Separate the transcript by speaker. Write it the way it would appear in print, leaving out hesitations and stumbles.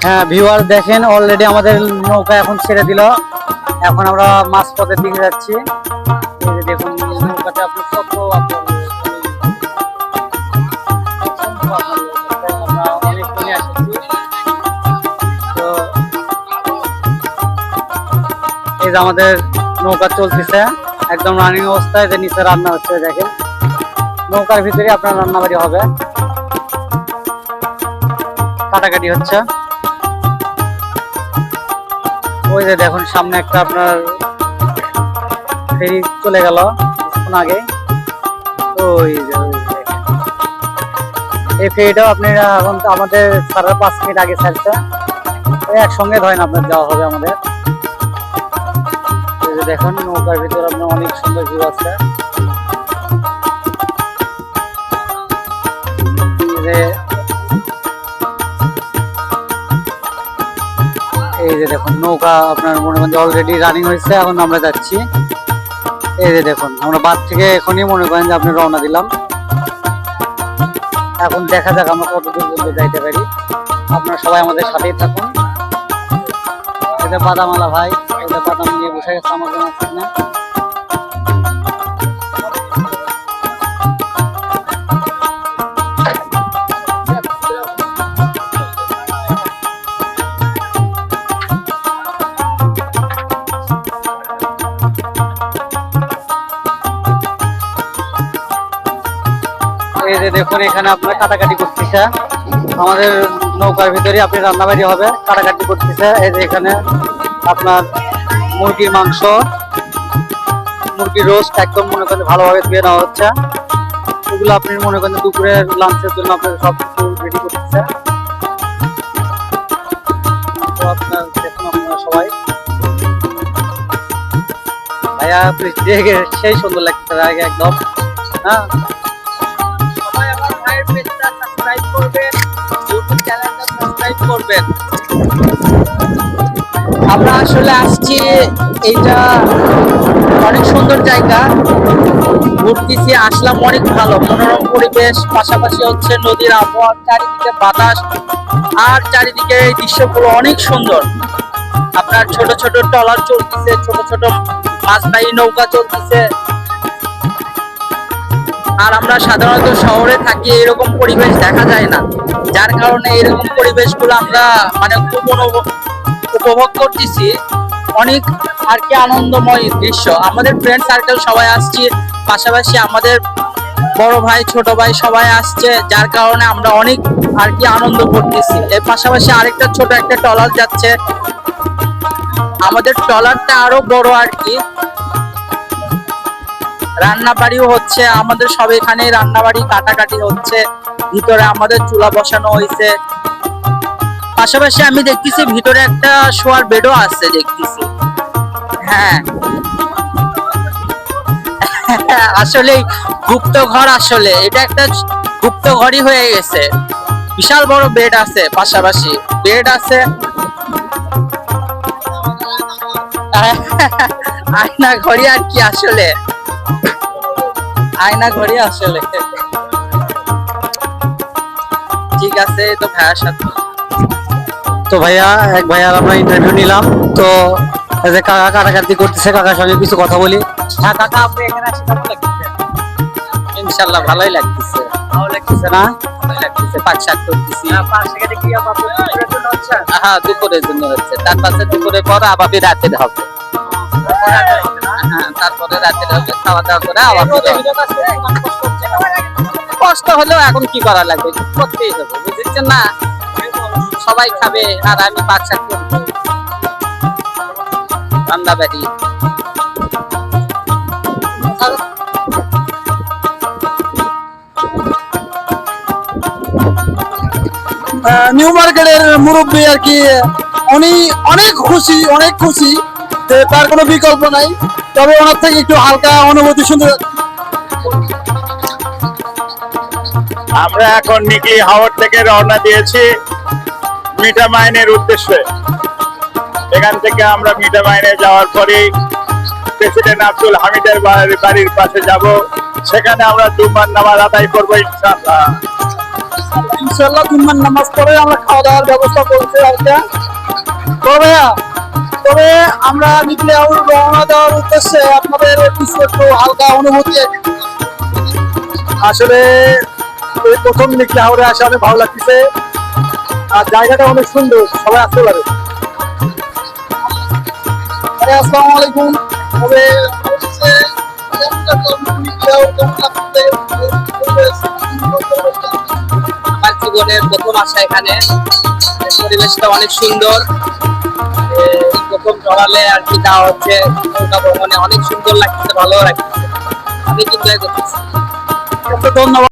Speaker 1: হ্যাঁ ভিউয়ার দেখেন অলরেডি আমাদের নৌকা এখন ছেড়ে দিল। এখন আমরা মাছ পথের দিকে যাচ্ছি। এই যে দেখুন নৌকাতে আপনি কত আমরা অনেক কমে আসছি। তো এই যে আমাদের নৌকা চলতেছে একদম রানিং অবস্থায়, যে নিচে রান্না হচ্ছে দেখেন। নৌকার ভিতরে আপনার রান্নাবাড়ি হবে, কাটাকাটি হচ্ছে। ওই যে দেখুন সামনে একটা আপনার ফেরি চলে গেল কিছুক্ষণ আগে। ওই যে এই ফেরিটাও আপনি এখন আমাদের 5.5 মিনিট আগে ছাড়ছে। একসঙ্গে ধরেন আপনার যাওয়া হবে আমাদের। এই যে দেখুন নৌকার ভিতরে আপনার অনেক সুন্দর ভিউ আছে। এই যে দেখুন নৌকা আপনার মনে করেন অলরেডি রানিং হয়েছে, এখন আমরা যাচ্ছি। এই যে দেখুন আমরা বাদ থেকে এখনই মনে করেন যে আপনি রওনা দিলাম। এখন দেখা যাক আমরা কত দূর পর্যন্ত যাইতে পারি। আপনারা সবাই আমাদের সাথেই থাকুন। এই যে বাদামালা ভাই, এই যে বাদাম নিয়ে বসে গেছে আমার জন্য না। এই যে দেখুন এখানে আপনার কাটাকাটি করতেছে আমাদের নৌকার ভিতরে, আপনি রান্নাবাড়ি হবে, কাটাকাটি করতেছে। এই যে এখানে আপনার মুরগির মাংস, মুরগির রোস্ট একদম মনে করেন ভালোভাবে ধুয়ে নেওয়া হচ্ছে। এগুলো আপনি মনে করেন দুপুরের লাঞ্চের জন্য আপনার সব কিছু রেডি করতেছে। তো আপনার দেখুন আপনারা সবাই ভাইয়া দেখে সেই সুন্দর লাগতেছে আগে একদম। হ্যাঁ
Speaker 2: আমরা আসলে আসছি, এইটা অনেক সুন্দর জায়গা, ঘুরতেছি, আসলাম, অনেক ভালো মনোরম পরিবেশ, পাশাপাশি হচ্ছে নদীর আবহাওয়া, চারিদিকে বাতাস, আর চারিদিকে এই দৃশ্যগুলো অনেক সুন্দর। আপনার ছোট ছোট ট্রলার চলতেছে, ছোট ছোট মাছবাহী নৌকা চলতেছে। আর আমরা সাধারণত শহরে থাকি, এরকম পরিবেশ দেখা যায় না, যার কারণে এরকম পরিবেশগুলো আমরা মানে খুব উপভোগ করতেছি। অনেক আর কি আনন্দময় দৃশ্য। আমাদের ফ্রেন্ড সার্কেল সবাই আসছি, পাশাপাশি আমাদের বড় ভাই ছোট ভাই সবাই আসছে, যার কারণে আমরা অনেক আর কি আনন্দ করতেছি। এর পাশাপাশি আরেকটা ছোট একটা ট্রলার যাচ্ছে, আমাদের ট্রলারটা আরো বড় আর কি। রান্না বাড়িও হচ্ছে আমাদের, সব এখানে রান্না বাড়ি কাটাকাটি হচ্ছে, ভিতরে আমাদের চুলা বসানো হয়েছে। পাশাপাশি আমি দেখতেছি ভিতরে একটা শোয়ার বেডও আছে দেখতেছি। হ্যাঁ আসলে গুপ্ত ঘর, আসলে এটা একটা গুপ্ত ঘরই হয়ে গেছে। বিশাল বড় বেড আছে, পাশাপাশি বেড আছে, আয়না ঘড়ি আর কি, আসলে আয়না ঘড়ি আসলে। ঠিক আছে, তো ভাইয়ার সাথে
Speaker 1: তো ভাইয়া এক ভাইয়ার আমরা ইন্টারভিউ নিলাম। তো যে কাকা কাটাকাটি করতেছে, কাকার সঙ্গে কিছু কথা বলি। হ্যাঁ কাকা, আপনি এখানে আসে কেমন লাগতেছে?
Speaker 2: ইনশাল্লাহ ভালোই লাগতেছে।
Speaker 1: ভালো লাগতেছে না?
Speaker 2: ভালোই লাগতেছে, পাক শাক করতেছি।
Speaker 1: পাঁচ টাকাতে কি আপনার দুপুরের জন্য হচ্ছে?
Speaker 2: হ্যাঁ দুপুরের জন্য হচ্ছে, তার পাশে দুপুরে পর আবার রাতে হবে। হ্যাঁ তারপরে রাতে হবে, খাওয়া দাওয়া করে আবার কষ্ট হলেও এখন কি করা লাগবে, করতেই হবে, বুঝছেন না? সবাই খাবে আর আমি পাক শাক করবো, রান্না বাড়ি।
Speaker 3: নিউ মার্কেটের মুরব্বী আর কি, উনি অনেক খুশি যে তার কোনো বিকল্প নাই। তবে ওনার থেকে একটু হালকা অনুভূতি শুনতে।
Speaker 4: আমরা এখন নিকলি হাওর থেকে রওনা দিয়েছি মিঠা মাইনের উদ্দেশ্যে। এখান থেকে আমরা মিঠা মাইনে যাওয়ার পরেই প্রেসিডেন্ট আব্দুল হামিদের বাড়ির পাশে যাব, সেখানে আমরা জুমার নামাজ আদায় করবো ইনশাআল্লাহ।
Speaker 3: ইনশাআল্লাহ জুম্মার নামাজ পড়ে আমরা খাওয়া দাওয়ার ব্যবস্থা করছি আজকে। তো ভাইয়া, তবে আমরা নিকলি হাওর রওনা দেওয়ার উদ্দেশ্যে আপনাদের কিছু একটু হালকা অনুভূতি। আসলে এই প্রথম নিকলি হাওরে আসে অনেক ভালো লাগতেছে, আর জায়গাটা অনেক সুন্দর, সবাই আসতে পারে। আসসালামু আলাইকুম। তবে
Speaker 2: আমার জীবনের প্রথম আসা এখানে, পরিবেশটা অনেক সুন্দর। প্রথম চড়ালে আর কি তা হচ্ছে নৌকা ভ্রমণে অনেক সুন্দর লাগছে, ভালো লাগছে। আমি কিন্তু
Speaker 3: ধন্যবাদ।